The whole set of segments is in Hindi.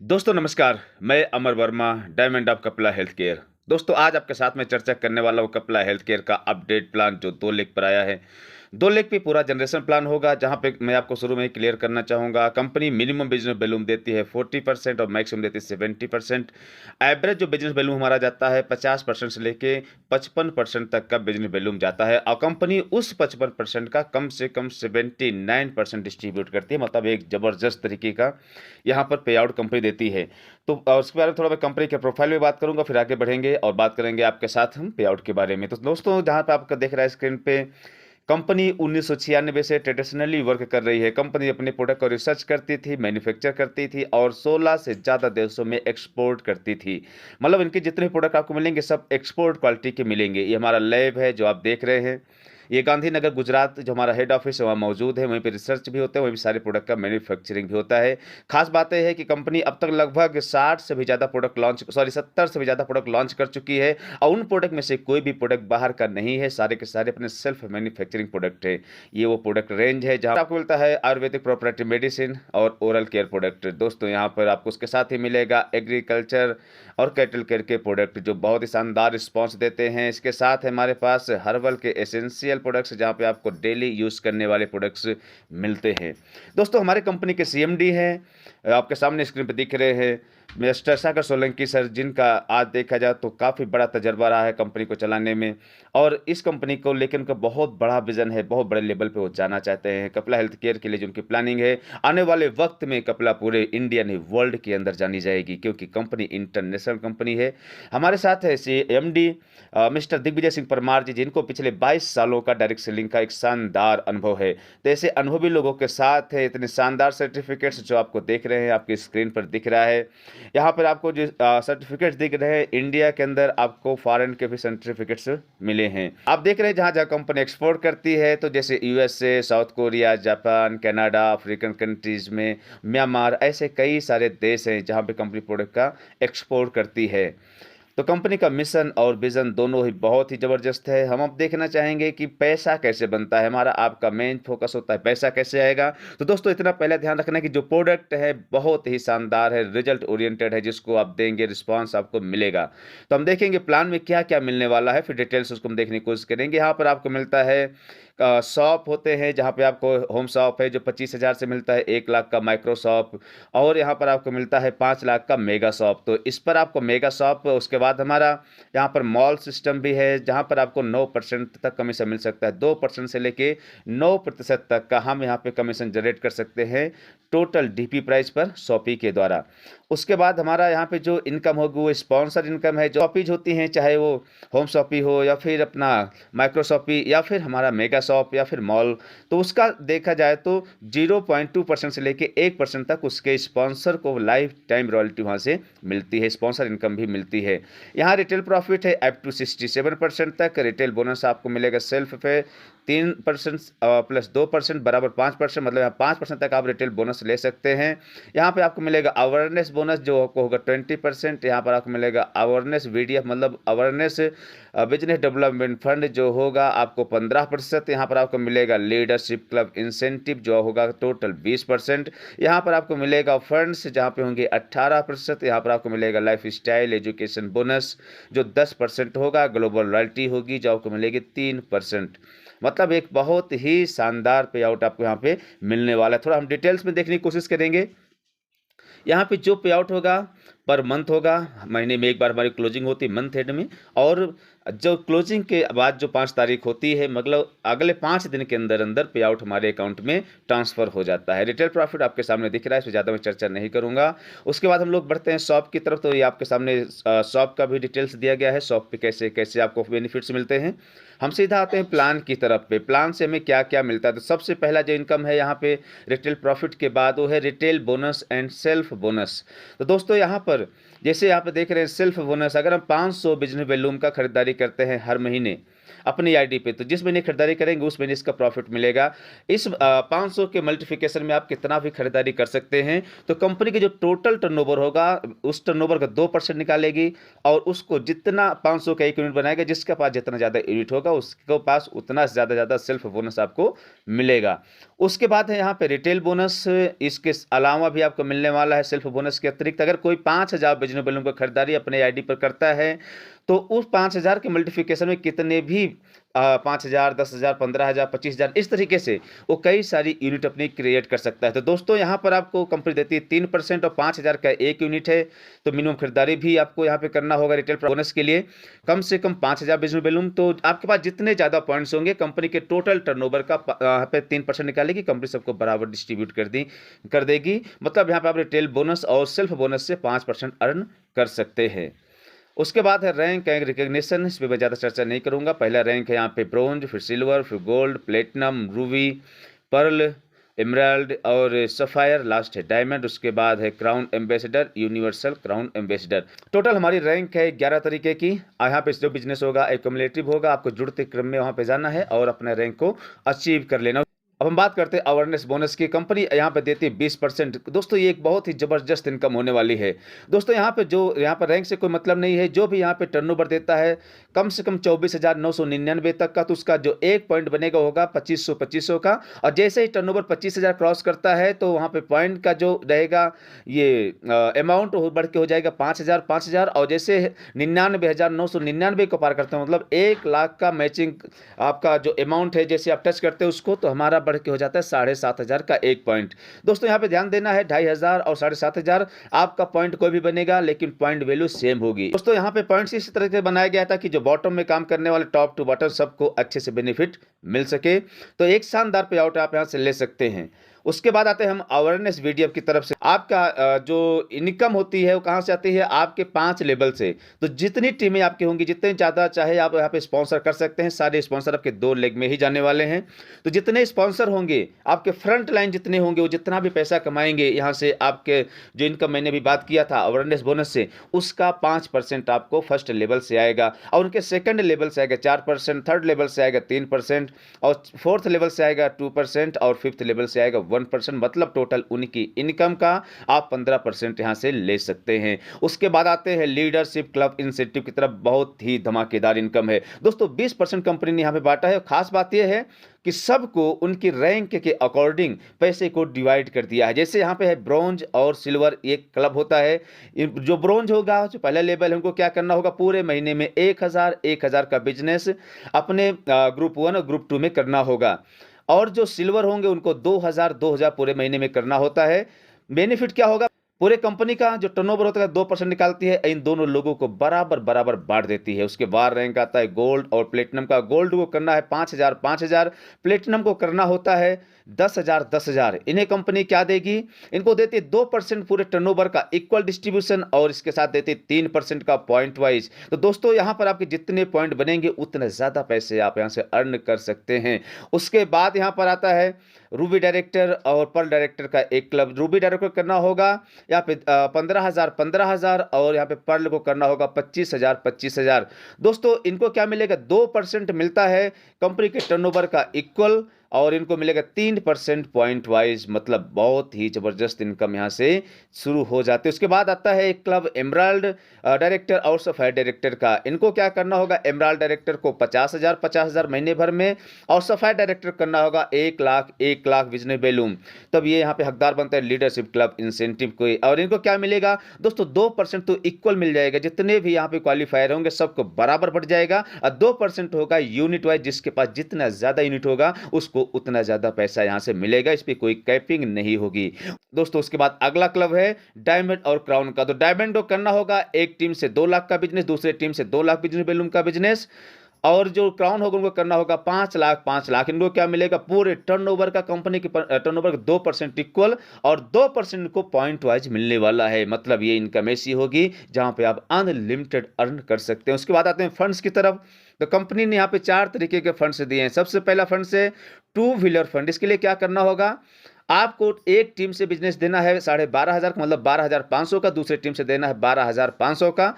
दोस्तों नमस्कार। मैं Amar Verma, diamond of Kapila health care. दोस्तों आज आपके साथ में चर्चा करने वाला हूँ कपिला हेल्थ केयर का अपडेट प्लान जो 2 लेख पर आया है। 2 लेख पे पूरा जनरेशन प्लान होगा, जहाँ पे मैं आपको शुरू में ही क्लियर करना चाहूँगा। कंपनी मिनिमम बिज़नेस वॉल्यूम देती है 40% और मैक्सिमम देती है 70%। एवरेज जो बिज़नेस वॉल्यूम हमारा जाता है 50% से लेके 55% तक का बिज़नेस वॉल्यूम जाता है और कंपनी उस 55% का कम से कम 79% डिस्ट्रीब्यूट करती है। मतलब एक ज़बरदस्त तरीके का यहाँ पर पे आउट कंपनी देती है। तो उसके बारे में थोड़ा मैं कंपनी के प्रोफाइल में बात करूँगा, फिर आगे बढ़ेंगे और बात करेंगे आपके साथ हम पे आउट के बारे में। तो दोस्तों जहाँ पे आपका दिख रहा है स्क्रीन पे, कंपनी 1996 से ट्रेडिशनली वर्क कर रही है। कंपनी अपने प्रोडक्ट को रिसर्च करती थी, मैन्युफैक्चर करती थी और 16 से ज़्यादा देशों में एक्सपोर्ट करती थी। मतलब इनके जितने प्रोडक्ट आपको मिलेंगे सब एक्सपोर्ट क्वालिटी के मिलेंगे। ये हमारा लैब है जो आप देख रहे हैं। ये गांधीनगर गुजरात जो हमारा हेड ऑफिस है वहाँ मौजूद है। वहीं पे रिसर्च भी होता है, वहीं पे सारे प्रोडक्ट का मैन्युफैक्चरिंग भी होता है। खास बात ये है कि कंपनी अब तक लगभग 60 से भी ज़्यादा प्रोडक्ट लॉन्च 70 से भी ज़्यादा प्रोडक्ट लॉन्च कर चुकी है और उन प्रोडक्ट में से कोई भी प्रोडक्ट बाहर का नहीं है। सारे के सारे अपने सेल्फ मैन्युफैक्चरिंग प्रोडक्ट है। ये वो प्रोडक्ट रेंज है जहाँ आपको मिलता है आयुर्वेदिक प्रॉपर्टी मेडिसिन और ओरल केयर प्रोडक्ट। दोस्तों यहाँ पर आपको उसके साथ ही मिलेगा एग्रीकल्चर और कैटल केयर के प्रोडक्ट जो बहुत ही शानदार रिस्पॉन्स देते हैं। इसके साथ हमारे पास हर्बल के एसेंशियल प्रोडक्ट्स जहाँ पे आपको डेली यूज़ करने वाले प्रोडक्ट्स मिलते हैं। दोस्तों हमारे कंपनी के सीएमडी हैं, आपके सामने स्क्रीन पे दिख रहे हैं मिस्टर सागर सोलंकी सर, जिनका आज देखा जाए तो काफ़ी बड़ा तजर्बा रहा है कंपनी को चलाने में और इस कंपनी को लेकर उनका बहुत बड़ा विजन है। बहुत बड़े लेवल पे वो जाना चाहते हैं। कपिला हेल्थ केयर के लिए जो उनकी प्लानिंग है, आने वाले वक्त में कपिला पूरे इंडिया नहीं वर्ल्ड के अंदर जानी जाएगी, क्योंकि कंपनी इंटरनेशनल कंपनी है। हमारे साथ है सी एमडी मिस्टर दिग्विजय सिंह परमार जी, जिनको पिछले 22 सालों का डायरेक्ट सेलिंग का एक शानदार अनुभव है। तो ऐसे अनुभवी लोगों के साथ है इतने शानदार सर्टिफिकेट्स जो आपको देख रहे हैं, आपकी स्क्रीन पर दिख रहा है। यहाँ पर आपको जो सर्टिफिकेट्स दिख रहे हैं, इंडिया के अंदर आपको फॉरेन के भी सर्टिफिकेट्स मिले हैं। आप देख रहे हैं जहाँ जहाँ कंपनी एक्सपोर्ट करती है, तो जैसे USA, south Korea, Japan, Canada, African countries में, म्यांमार, ऐसे कई सारे देश हैं जहाँ पे कंपनी प्रोडक्ट का एक्सपोर्ट करती है। तो कंपनी का मिशन और विज़न दोनों ही बहुत ही ज़बरदस्त है। हम अब देखना चाहेंगे कि पैसा कैसे बनता है। हमारा आपका मेन फोकस होता है पैसा कैसे आएगा। तो दोस्तों इतना पहले ध्यान रखना कि जो प्रोडक्ट है बहुत ही शानदार है, रिजल्ट ओरिएंटेड है, जिसको आप देंगे रिस्पॉन्स आपको मिलेगा। तो हम देखेंगे प्लान में क्या क्या मिलने वाला है, फिर डिटेल्स उसको हम देखने की कोशिश करेंगे। यहाँ पर आपको मिलता है शॉप होते हैं, जहाँ पे आपको होम शॉप है जो 25,000 से मिलता है, 1 लाख का माइक्रो शॉप और यहाँ पर आपको मिलता है 5 लाख का मेगा शॉप। तो इस पर आपको मेगा शॉप, उसके बाद हमारा यहाँ पर मॉल सिस्टम भी है जहाँ पर आपको 9% तक कमीशन मिल सकता है। 2% से लेके 9% तक का हम यहाँ पे कमीशन जनरेट कर सकते हैं टोटल डीपी प्राइस पर शॉपी के द्वारा। उसके बाद हमारा यहाँ पे जो इनकम होगी वो स्पॉन्सर इनकम है। जो शॉपीज होती हैं, चाहे वो होम शॉपी हो या फिर अपना माइक्रो शॉपी या फिर हमारा मेगा शॉप या फिर मॉल, तो उसका देखा जाए तो 0.2% से लेके 1% तक उसके स्पॉन्सर को लाइफ टाइम रॉयल्टी वहाँ से मिलती है, स्पॉन्सर इनकम भी मिलती है। यहाँ रिटेल प्रॉफिट है अप टू 67% तक। रिटेल बोनस आपको मिलेगा सेल्फ पे 3% प्लस 2% बराबर 5%, मतलब यहाँ 5% तक आप रिटेल बोनस ले सकते हैं। यहाँ पे आपको मिलेगा अवेयरनेस बोनस जो आपको होगा 20%। यहाँ पर आपको मिलेगा अवेयरनेस वीडीएफ मतलब अवेयरनेस बिजनेस डेवलपमेंट फंड जो होगा आपको 15%। यहाँ पर आपको मिलेगा लीडरशिप क्लब इंसेंटिव जो होगा टोटल 20%। यहाँ पर आपको मिलेगा फंड्स जहाँ पे होंगे 18%। यहाँ पर आपको मिलेगा लाइफ स्टाइल एजुकेशन बोनस जो 10% होगा। ग्लोबल रॉयल्टी होगी जो आपको मिलेगी 3%। मतलब एक बहुत ही शानदार पे आउट आपको यहाँ पे मिलने वाला है। थोड़ा हम डिटेल्स में देखने की कोशिश करेंगे। यहाँ पे जो पे आउट होगा पर मंथ होगा, महीने में एक बार हमारी क्लोजिंग होती है मंथ एंड में, और जो क्लोजिंग के बाद जो 5 तारीख होती है, मतलब अगले 5 दिन के अंदर अंदर पे आउट हमारे अकाउंट में ट्रांसफ़र हो जाता है। रिटेल प्रॉफिट आपके सामने दिख रहा है, इसमें ज़्यादा मैं चर्चा नहीं करूँगा। उसके बाद हम लोग बढ़ते हैं शॉप की तरफ। तो ये आपके सामने शॉप का भी डिटेल्स दिया गया है, शॉप पे कैसे कैसे आपको बेनिफिट्स मिलते हैं। हम सीधा आते हैं प्लान की तरफ पे। प्लान से हमें क्या क्या मिलता है, तो सबसे पहला जो इनकम है यहाँ पे रिटेल प्रॉफिट के बाद वो है retail bonus and self bonus. तो दोस्तों यहाँ पर जैसे आप देख रहे हैं सेल्फ बोनस, अगर हम 500 बिजनेस वॉल्यूम का खरीदारी करते हैं हर महीने, अपनी आईडी पे, तो जिस महीने खरीदारी करेंगे उस महीने इसका प्रॉफिट मिलेगा। इस 500 के मल्टीप्लिकेशन में आप कितना भी खरीदारी कर सकते हैं। तो कंपनी की जो टोटल टर्नओवर होगा उस टर्नओवर का 2% निकालेगी और उसको जितना 500 का एक यूनिट बनाएगा, जिसके पास जितना ज़्यादा यूनिट होगा उसके पास उतना ज़्यादा सेल्फ बोनस आपको मिलेगा। उसके बाद है यहाँ पे रिटेल बोनस, इसके अलावा भी आपको मिलने वाला है सेल्फ बोनस के अतिरिक्त। अगर कोई 5000 बिजनेस बैलून का खरीदारी अपने आईडी पर करता है तो उस 5000 के मल्टीप्लिकेशन में कितने भी 5000, 10,000, 15,000, 25,000 इस तरीके से वो कई सारी यूनिट अपनी क्रिएट कर सकता है। तो दोस्तों यहाँ पर आपको कंपनी देती है 3% और 5000 का एक यूनिट है, तो मिनिमम खरीदारी भी आपको यहाँ पे करना होगा रिटेल बोनस के लिए कम से कम 5000 बिजनेस बैलून। तो आपके पास जितने ज़्यादा पॉइंट्स होंगे कंपनी के टोटल टर्नओवर का यहाँ पे 3% निकालेगी, कंपनी सबको बराबर डिस्ट्रीब्यूट कर देगी। मतलब यहाँ पे आप रिटेल बोनस और सेल्फ बोनस से 5% अर्न कर सकते हैं। उसके बाद है रैंक एंड रिकग्निशन, इस पर मैं ज़्यादा चर्चा नहीं करूंगा। पहला रैंक है यहाँ पे ब्रोंज, फिर सिल्वर, फिर gold, platinum, ruby, pearl, emerald और सफायर, लास्ट है डायमंड। उसके बाद है crown ambassador, universal crown ambassador. Total हमारी रैंक है 11 तरीके की। यहाँ पे जो बिजनेस होगा एक्युमुलेटिव होगा, आपको जुड़ते क्रम में वहाँ पे जाना है और अपने रैंक को अचीव कर लेना। अब हम बात करते हैं अवेयरनेस बोनस की। कंपनी यहाँ पे देती है 20%। दोस्तों ये एक बहुत ही ज़बरदस्त इनकम होने वाली है। दोस्तों यहाँ पर रैंक से कोई मतलब नहीं है, जो भी यहाँ पे टर्नओवर देता है कम से कम 24,999 तक का, तो उसका जो एक पॉइंट बनेगा होगा 2500 का। और जैसे ही टर्नओवर 25,000 क्रॉस करता है तो वहाँ पे पॉइंट का जो रहेगा ये अमाउंट बढ़ के हो जाएगा 5,000। और जैसे 99,999 को पार करते हैं, मतलब 1 लाख का मैचिंग आपका जो अमाउंट है, जैसे आप टच करते हैं उसको, तो हमारा बढ़ के हो जाता है 7,500 का एक पॉइंट। दोस्तों यहाँ पे ध्यान देना है 2,500 और 7,500 आपका पॉइंट कोई भी बनेगा, लेकिन पॉइंट वैल्यू सेम होगी। दोस्तों यहाँ पे पॉइंट्स इस तरह से बनाया गया था कि जो बॉटम में काम करने वाले टॉप टू बॉटम सबको अच्छे से बेनिफिट मिल सके। तो एक शानदार पे आउट आप यहाँ से ले सकते हैं। उसके बाद आते हैं हम अवेयरनेस वीडियो की तरफ से। आपका जो इनकम होती है वो कहाँ से आती है? आपके 5 लेवल से। तो जितनी टीमें आपकी होंगी, जितने ज़्यादा चाहे आप यहाँ पे स्पॉन्सर कर सकते हैं। सारे स्पॉन्सर आपके 2 लेग में ही जाने वाले हैं। तो जितने स्पॉन्सर होंगे, आपके फ्रंट लाइन जितने होंगे, वो जितना भी पैसा कमाएंगे यहाँ से, आपके जो इनकम मैंने भी बात किया था अवेयरनेस बोनस से, उसका 5% आपको फर्स्ट लेवल से आएगा और उनके सेकंड लेवल से आएगा 4%, थर्ड लेवल से आएगा 3% और फोर्थ लेवल से आएगा 2% और फिफ्थ लेवल से आएगा 1%। मतलब टोटल उनकी इनकम का आप 15% यहां से ले सकते हैं। उसके बाद आते हैं लीडरशिप क्लब इंसेंटिव की तरफ। बहुत ही धमाकेदार इनकम है दोस्तों। 20% कंपनी ने यहां पे बांटा है। खास बात यह है कि सबको उनकी रैंक के अकॉर्डिंग पैसे को डिवाइड कर दिया है। जैसे यहाँ पे है ब्रॉन्ज और सिल्वर एक क्लब होता है। जो ब्रॉन्ज होगा, जो पहला लेवल है, उनको क्या करना होगा? पूरे महीने में 1,000 का बिजनेस अपने ग्रुप 1 और ग्रुप 2 में करना होगा। और जो सिल्वर होंगे उनको 2,000 पूरे महीने में करना होता है। बेनिफिट क्या होगा? पूरे कंपनी का जो टर्नओवर होता है 2% निकालती है, इन दोनों लोगों को बराबर बांट देती है। उसके बाद रैंक आता है गोल्ड और प्लेटिनम का। गोल्ड को करना है 5,000, प्लेटिनम को करना होता है 10,000। इन्हें कंपनी क्या देगी? इनको देती है 2% पूरे टर्नओवर का इक्वल डिस्ट्रीब्यूशन और इसके साथ देती है 3% का पॉइंट वाइज। तो दोस्तों यहाँ पर आपके जितने पॉइंट बनेंगे उतने ज़्यादा पैसे आप यहाँ से अर्न कर सकते हैं। उसके बाद यहाँ पर आता है रूबी डायरेक्टर और पर्ल डायरेक्टर का एक क्लब। रूबी डायरेक्टर करना होगा यहाँ पे 15,000 और यहाँ पे पर्ल को करना होगा 25,000। दोस्तों इनको क्या मिलेगा? 2% मिलता है कंपनी के टर्नओवर का इक्वल और इनको मिलेगा 3% पॉइंट वाइज। मतलब बहुत ही जबरदस्त इनकम यहाँ से शुरू हो जाती है। उसके बाद आता है एक क्लब एमराल्ड डायरेक्टर और सफायर डायरेक्टर का। इनको क्या करना होगा? एमराल्ड डायरेक्टर को 50,000 महीने भर में और सफायर डायरेक्टर करना होगा 1 लाख बिजनेस बैलून। तब ये यहाँ पे हकदार बनता है लीडरशिप क्लब इंसेंटिव को। और इनको क्या मिलेगा दोस्तों? 2% तो इक्वल मिल जाएगा। जितने भी यहाँ पे क्वालिफायर होंगे सबको बराबर बढ़ जाएगा और 2% होगा यूनिट वाइज। जिसके पास जितना ज्यादा यूनिट होगा उसको उतना ज्यादा पैसा यहां से मिलेगा। इस पे कोई कैपिंग नहीं होगी दोस्तों। उसके बाद अगला क्लब है डायमंड और क्राउन का। तो डायमंड को करना होगा एक टीम से 2 लाख का बिजनेस, दूसरे टीम से 2 लाख बिजनेस बैलून का बिजनेस। और जो क्राउन होगा उनको करना होगा 5 लाख। इनको क्या मिलेगा? पूरे टर्नओवर का, कंपनी के टर्नओवर का 2% इक्वल और 2% को पॉइंट वाइज मिलने वाला है। मतलब ये इनकम ऐसी होगी जहां पे आप अनलिमिटेड अर्न कर सकते हैं। उसके बाद आते हैं फंड्स की तरफ। तो कंपनी ने यहाँ पे 4 तरीके के फंड्स दिए हैं। सबसे पहला फंड है 2 व्हीलर फंड। इसके लिए क्या करना होगा? आपको एक टीम से बिजनेस देना है 12,500 का, मतलब 12,500 का। दूसरे टीम से देना है 12,500 का।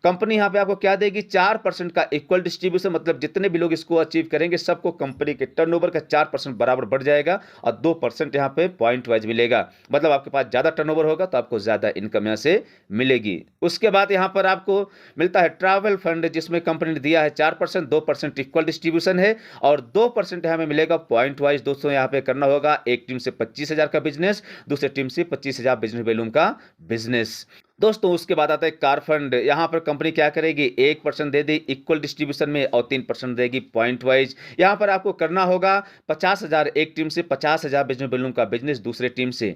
कंपनी यहाँ पे आपको क्या देगी, 4% का इक्वल डिस्ट्रीब्यूशन, मतलब जितने भी लोग इसको अचीव करेंगे सबको कंपनी के टर्नओवर का 4% बराबर बढ़ जाएगा और 2% यहाँ पे पॉइंट वाइज मिलेगा। मतलब आपके पास ज़्यादा टर्नओवर होगा तो आपको ज़्यादा इनकम यहाँ से मिलेगी। उसके बाद यहाँ पर आपको मिलता है ट्रैवल फंड, जिसमें कंपनी ने दिया है 4%, 2% इक्वल डिस्ट्रीब्यूशन है और 2% यहाँ में मिलेगा पॉइंट वाइज। दोस्तों यहाँ पे करना होगा एक टीम से 25,000 का बिजनेस, दूसरी टीम से 25,000 बिजनेस वैल्यूम का बिजनेस। दोस्तों उसके बाद आता है कार फंड। यहाँ पर कंपनी क्या करेगी, 1% दे दी इक्वल डिस्ट्रीब्यूशन में और 3% देगी पॉइंट वाइज। यहाँ पर आपको करना होगा 50,000 एक टीम से, 50,000 बिजनेस वैल्यूम का बिजनेस दूसरे टीम से।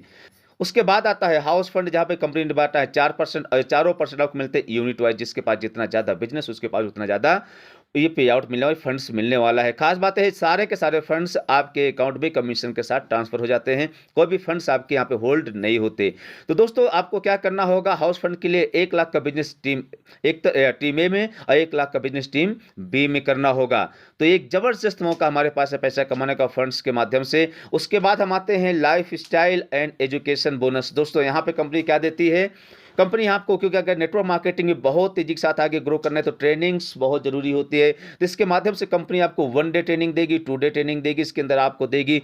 उसके बाद आता है हाउस फंड, जहाँ पे कंपनी ने बांटा है 4% और 4% आपको मिलते हैं यूनिट वाइज। जिसके पास जितना ज़्यादा बिजनेस उसके पास उतना ज़्यादा ये पे आउट मिलने वाले फंड्स मिलने वाला है। खास बात है सारे के सारे फंड्स आपके अकाउंट में कमीशन के साथ ट्रांसफर हो जाते हैं, कोई भी फंड्स आपके यहाँ पे होल्ड नहीं होते। तो दोस्तों आपको क्या करना होगा, हाउस फंड के लिए 1 लाख का बिजनेस टीम टीम ए में और 1 लाख का बिजनेस टीम बी में करना होगा। तो एक जबरदस्त मौका हमारे पास है पैसा कमाने का फंड्स के माध्यम से। उसके बाद हम आते हैं life style and education bonus. दोस्तों यहाँ पे कंपनी क्या देती है, कंपनी आपको, क्योंकि अगर नेटवर्क मार्केटिंग में बहुत तेजी के साथ आगे ग्रो करना है तो ट्रेनिंग्स बहुत जरूरी होती है। तो इसके माध्यम से कंपनी आपको 1 डे ट्रेनिंग देगी, 2 डे ट्रेनिंग देगी, इसके अंदर आपको देगी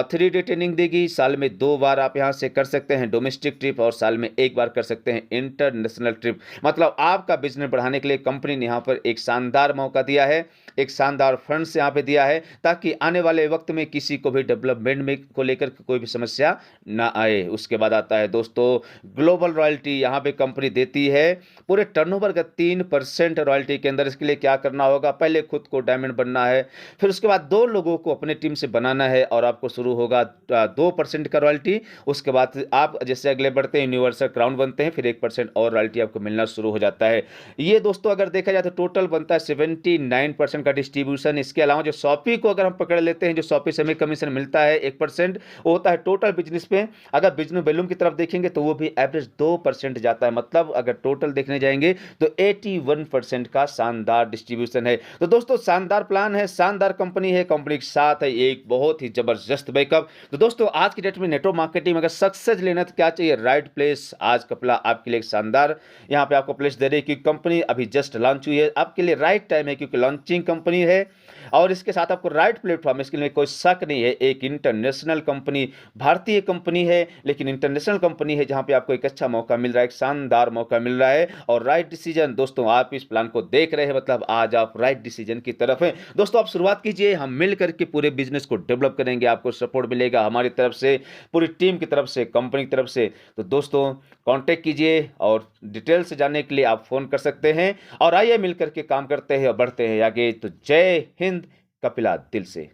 3 डे ट्रेनिंग देगी। साल में 2 बार आप यहाँ से कर सकते हैं डोमेस्टिक ट्रिप और साल में 1 बार कर सकते हैं इंटरनेशनल ट्रिप। मतलब आपका बिजनेस बढ़ाने के लिए कंपनी ने यहाँ पर एक शानदार मौका दिया है, एक शानदार फंड्स यहाँ पे दिया है, ताकि आने वाले वक्त में किसी को भी डेवलपमेंट में को लेकर कोई भी समस्या ना आए। उसके बाद आता है दोस्तों ग्लोबल रॉयल्टी। यहाँ पे कंपनी देती है पूरे टर्नओवर का 3% रॉयल्टी के अंदर। इसके लिए क्या करना होगा, पहले खुद को डायमंड बनना है, फिर उसके बाद 2 लोगों को अपने टीम से बनाना है और आपको शुरू होगा 2% का रॉयल्टी। उसके बाद आप जैसे अगले बढ़ते हैं यूनिवर्सल क्राउन बनते हैं, फिर 1% और रॉयल्टी आपको मिलना शुरू हो जाता है। ये दोस्तों अगर देखा जाए तो टोटल बनता है 79% का डिस्ट्रीब्यूशन। इसके अलावा जो शॉपी को अगर हम पकड़ लेते हैं, जो शॉपी से हमें कमीशन मिलता है 1%, वो होता है टोटल बिजनेस पे। अगर बिजनेस वॉल्यूम की तरफ देखेंगे तो वो भी एवरेज 2% जाता है। मतलब अगर टोटल देखने जाएंगे तो 81% का शानदार डिस्ट्रीब्यूशन है। तो दोस्तों शानदार प्लान है, शानदार कंपनी है, कंपनी के साथ है एक बहुत ही जबरदस्त बैकअप। तो दोस्तों आज की डेट में नेटवर्क मार्केटिंग में अगर सक्सेस लेना तो क्या चाहिए, राइट प्लेस। आज कपला आपके लिए एक शानदार यहाँ पे आपको प्लेस दे रही है, क्योंकि कंपनी अभी जस्ट लॉन्च हुई है, आपके लिए राइट टाइम है, क्योंकि लॉन्चिंग कंपनी है और इसके साथ आपको राइट प्लेटफॉर्म, इसके लिए कोई शक नहीं है। एक इंटरनेशनल कंपनी, भारतीय कंपनी है लेकिन इंटरनेशनल कंपनी है, जहां पे आपको एक अच्छा मौका मिल रहा है, एक शानदार मौका मिल रहा है और राइट डिसीजन। दोस्तों आप इस प्लान को देख रहे हैं, मतलब आज आप राइट डिसीजन की तरफ हैं। दोस्तों आप शुरुआत कीजिए, हम मिल करके पूरे बिजनेस को डेवलप करेंगे, आपको सपोर्ट मिलेगा हमारी तरफ से, पूरी टीम की तरफ से, कंपनी की तरफ से। तो दोस्तों कांटेक्ट कीजिए और डिटेल से जानने के लिए आप फोन कर सकते हैं और आइए मिल करके काम करते हैं और बढ़ते हैं आगे। तो जय हिंद, कपिला दिल से।